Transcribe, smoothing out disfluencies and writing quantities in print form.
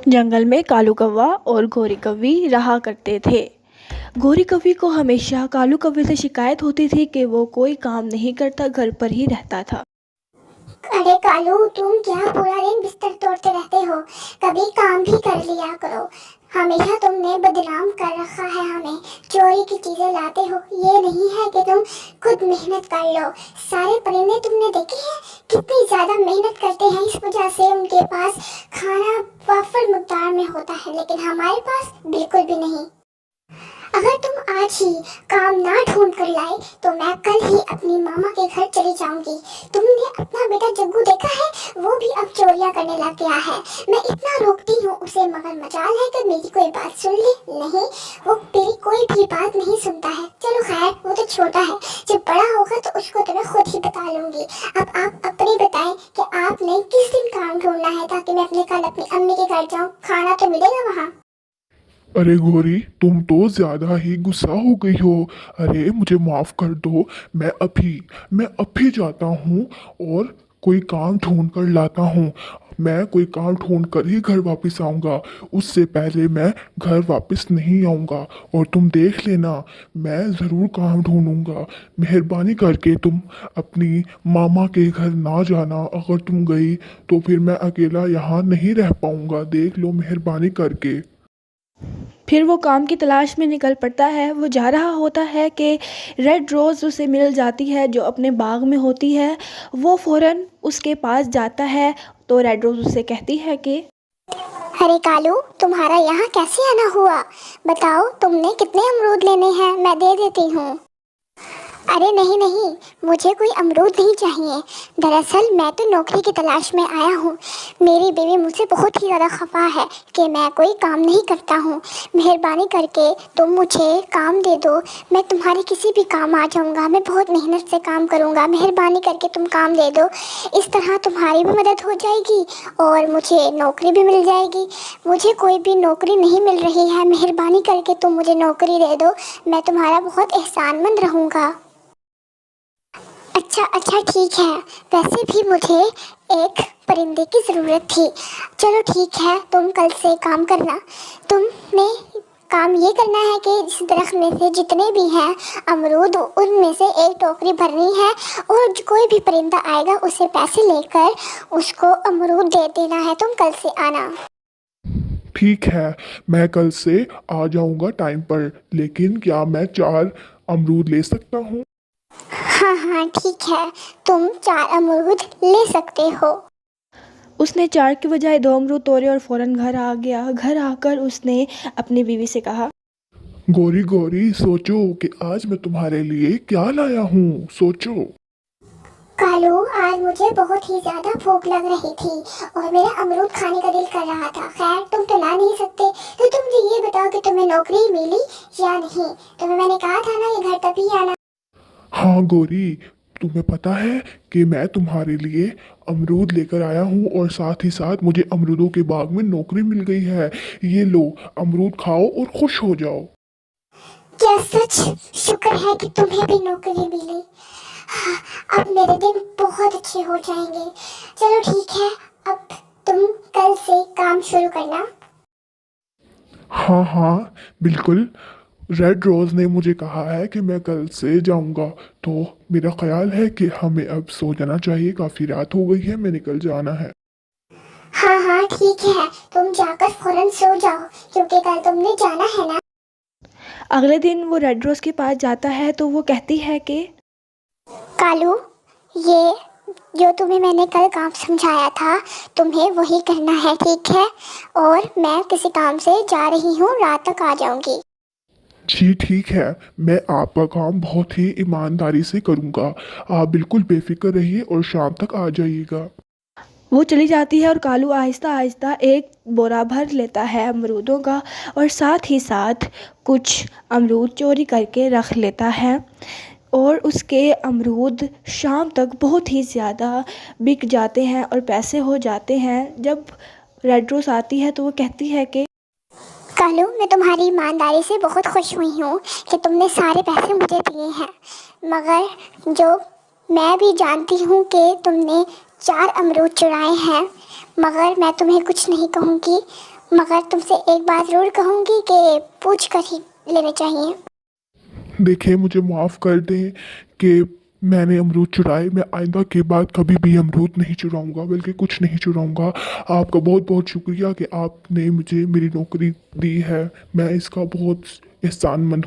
जंगल में कालू कौवा और गोरी कौवी रहा करते थे। गोरी कौवी को हमेशा कालू कौवे से शिकायत होती थी कि वो कोई काम नहीं करता, घर पर ही रहता था। अरे कालू, तुम क्या पूरा दिन बिस्तर तोड़ते रहते हो? कभी काम भी कर लिया करो। हमेशा तुमने बदनाम कर रखा है हमें। चोरी की चीजें लाते हो, ये नहीं है कि तुम खुद मेहनत कर लो। सारे परिंदे तुमने देखे हैं कितनी ज्यादा मेहनत करते हैं, इस वजह से उनके पास खाना वाफर मकदार में होता है, लेकिन हमारे पास बिल्कुल भी नहीं। अगर तुम आज ही काम ना ढूंढ कर लाए तो मैं कल ही अपनी मामा के घर चली जाऊंगी। तुमने अपना बेटा जग्गू देखा है, वो भी अब चोरियां करने लग गया है। मैं इतना रोकती हूँ उसे, मगर मजाल है कि मेरी कोई बात सुन ले। नहीं, वो मेरी कोई भी बात नहीं सुनता है। चलो खैर, वो तो छोटा है, जब बड़ा होगा तो उसको तो मैं खुद ही बता लूंगी। अब आप अपनी बताएं कि आपने किस दिन काम ढूंढना है, ताकि मैं कल अपनी अम्मी के घर जाऊँ। खाना तो मिलेगा वहाँ। अरे गोरी, तुम तो ज्यादा ही गुस्सा हो गई हो। अरे मुझे माफ कर दो। मैं अभी जाता हूँ और कोई काम ढूंढ कर लाता हूँ। मैं कोई काम ढूंढ कर ही घर वापस आऊँगा। उससे पहले मैं घर वापस नहीं आऊँगा। और तुम देख लेना, मैं ज़रूर काम ढूंढूंगा। मेहरबानी करके तुम अपनी मामा के घर ना जाना। अगर तुम गई तो फिर मैं अकेला यहाँ नहीं रह पाऊँगा। देख लो, मेहरबानी करके। फिर वो काम की तलाश में निकल पड़ता है। वो जा रहा होता है कि रेड रोज़ उसे मिल जाती है जो अपने बाग में होती है। वो फ़ौरन उसके पास जाता है तो रेड रोज़ उससे कहती है कि अरे कालू, तुम्हारा यहाँ कैसे आना हुआ? बताओ, तुमने कितने अमरूद लेने हैं? मैं दे देती हूँ। अरे नहीं नहीं, मुझे कोई अमरूद नहीं चाहिए। दरअसल मैं तो नौकरी की तलाश में आया हूँ। मेरी बीवी मुझसे बहुत ही ज़्यादा खफा है कि मैं कोई काम नहीं करता हूँ। मेहरबानी करके तुम मुझे काम दे दो। मैं तुम्हारे किसी भी काम आ जाऊँगा। मैं बहुत मेहनत से काम करूँगा। मेहरबानी करके तुम काम दे दो। इस तरह तुम्हारी भी मदद हो जाएगी और मुझे नौकरी भी मिल जाएगी। मुझे कोई भी नौकरी नहीं मिल रही है, मेहरबानी करके तुम मुझे नौकरी दे दो। मैं तुम्हारा बहुत एहसानमंद रहूँगा। अच्छा ठीक है। वैसे भी मुझे एक परिंदे की ज़रूरत थी। चलो ठीक है, तुम कल से काम करना। तुमने काम ये करना है कि इस दरख्त में से जितने भी हैं अमरूद, उनमें से एक टोकरी भरनी है और जो कोई भी परिंदा आएगा उसे पैसे लेकर उसको अमरूद दे देना है। तुम कल से आना। ठीक है, मैं कल से आ जाऊंगा टाइम पर। लेकिन क्या मैं 4 अमरूद ले सकता हूँ? हाँ ठीक है, तुम 4 अमरूद ले सकते हो। उसने 4 के बजाय 2 अमरूद तोड़े और फ़ौरन घर आ गया। घर आकर उसने अपनी बीवी से कहा, गोरी गोरी, सोचो कि आज मैं तुम्हारे लिए क्या लाया हूँ। सोचो। कालू, आज मुझे बहुत ही ज्यादा भूख लग रही थी और मेरा अमरूद खाने का दिल कर रहा था। खैर, तुम तो ला नहीं सकते, तो तुम मुझे ये बताओ कि तुम्हें नौकरी मिली या नहीं? तुम्हें मैंने कहा था ना ये घर तभी आना। हाँ गोरी, तुम्हें पता है कि मैं तुम्हारे लिए अमरूद लेकर आया हूँ और साथ ही साथ मुझे अमरूदों के बाग में नौकरी मिल गई है। ये लो, अमरूद खाओ और खुश हो जाओ। क्या सच? शुक्र है कि तुम्हें भी नौकरी मिली। हाँ, अब मेरे दिन बहुत अच्छे हो जाएंगे। चलो ठीक है, अब तुम कल से काम शुरू करना। हाँ, बिल्कुल। रेड रोज ने मुझे कहा है कि मैं कल से जाऊंगा, तो मेरा ख्याल है कि हमें अब सो जाना चाहिए। काफ़ी रात हो गई है, मैं निकल जाना है। हाँ ठीक है, तुम जाकर फौरन सो जाओ क्योंकि कल तुमने जाना है ना। अगले दिन वो रेड रोज़ के पास जाता है तो वो कहती है कि कालू, ये जो तुम्हें मैंने कल काम समझाया था तुम्हें वही करना है, ठीक है? और मैं किसी काम से जा रही हूँ, रात तक आ जाऊंगी। जी ठीक है, मैं आपका काम बहुत ही ईमानदारी से करूंगा। आप बिल्कुल बेफिक्र रहिए और शाम तक आ जाइएगा। वो चली जाती है और कालू आहिस्ता आहिस्ता एक बोरा भर लेता है अमरूदों का और साथ ही साथ कुछ अमरूद चोरी करके रख लेता है। और उसके अमरूद शाम तक बहुत ही ज़्यादा बिक जाते हैं और पैसे हो जाते हैं। जब रेड रोज़ आती है तो वो कहती है कि कालू, मैं तुम्हारी ईमानदारी से बहुत खुश हुई हूँ कि तुमने सारे पैसे मुझे दिए हैं, मगर जो मैं भी जानती हूँ कि तुमने 4 अमरूद चुराए हैं, मगर मैं तुम्हें कुछ नहीं कहूँगी। मगर तुमसे एक बात ज़रूर कहूँगी कि पूछ कर ही लेने चाहिए। देखिए, मुझे माफ़ कर दें कि मैंने अमरूद चुराए। मैं आइंदा के बाद कभी भी अमरूद नहीं चुराऊंगा, बल्कि कुछ नहीं चुराऊंगा। आपका बहुत बहुत शुक्रिया कि आपने मुझे मेरी नौकरी दी है। मैं इसका बहुत एहसानमंद हूँ।